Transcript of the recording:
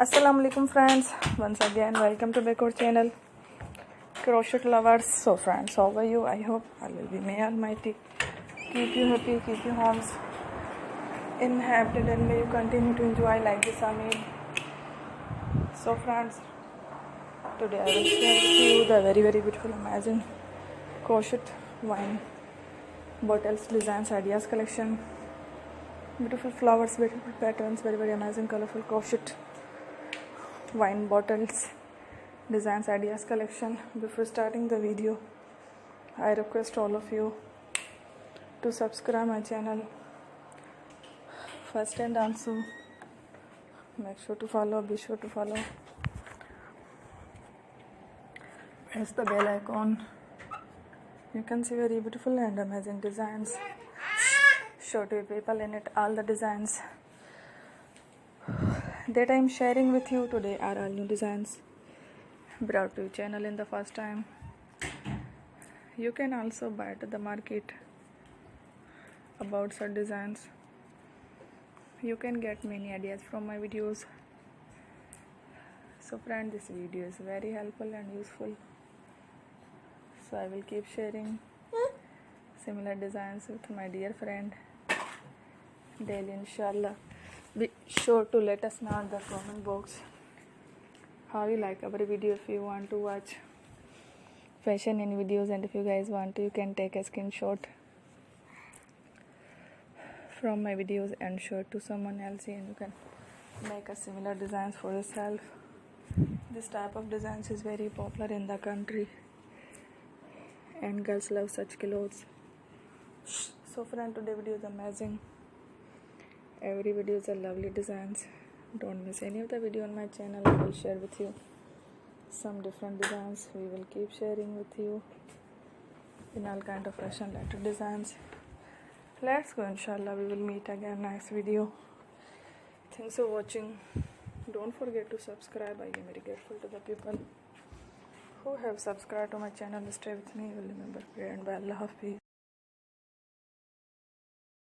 Assalamu alaikum friends, once again welcome to our channel Crochet Lovers. So friends, how are you? I hope Allah will be may almighty keep you happy, keep you homes inhabited, and may you continue to enjoy like this. Amin. So friends, today I will share with you the very beautiful amazing crochet wine bottles designs ideas collection. Beautiful flowers, beautiful patterns, very amazing colorful crochet wine bottles designs ideas collection. Before starting the video, I request all of you to subscribe my channel first, and also make sure to follow, be sure to follow, press the bell icon. You can see very beautiful and amazing designs, show to people in it. All the designs that I am sharing with you today are all new designs brought to your channel in the first time. You can also buy to the market about such designs. You can get many ideas from my videos. So friend, this video is very helpful and useful, so I will keep sharing similar designs with my dear friend daily, inshallah. Be sure to let us know in the comment box how you like our video. If you want to watch fashion in videos, and if you guys want to, you can take a screenshot from my videos and show it to someone else, and you can make a similar designs for yourself. This type of designs is very popular in the country and girls love such clothes. So friend, today video is amazing. Every video is a lovely designs. Don't miss any of the video on my channel. I will share with you some different designs. We will keep sharing with you in all kind of fashion related designs. Let's go, inshallah. We will meet again next video. Thanks for watching. Don't forget to subscribe. I am very grateful to the people who have subscribed to my channel. Stay with me. You will remember prayer and by Allah Hafiz.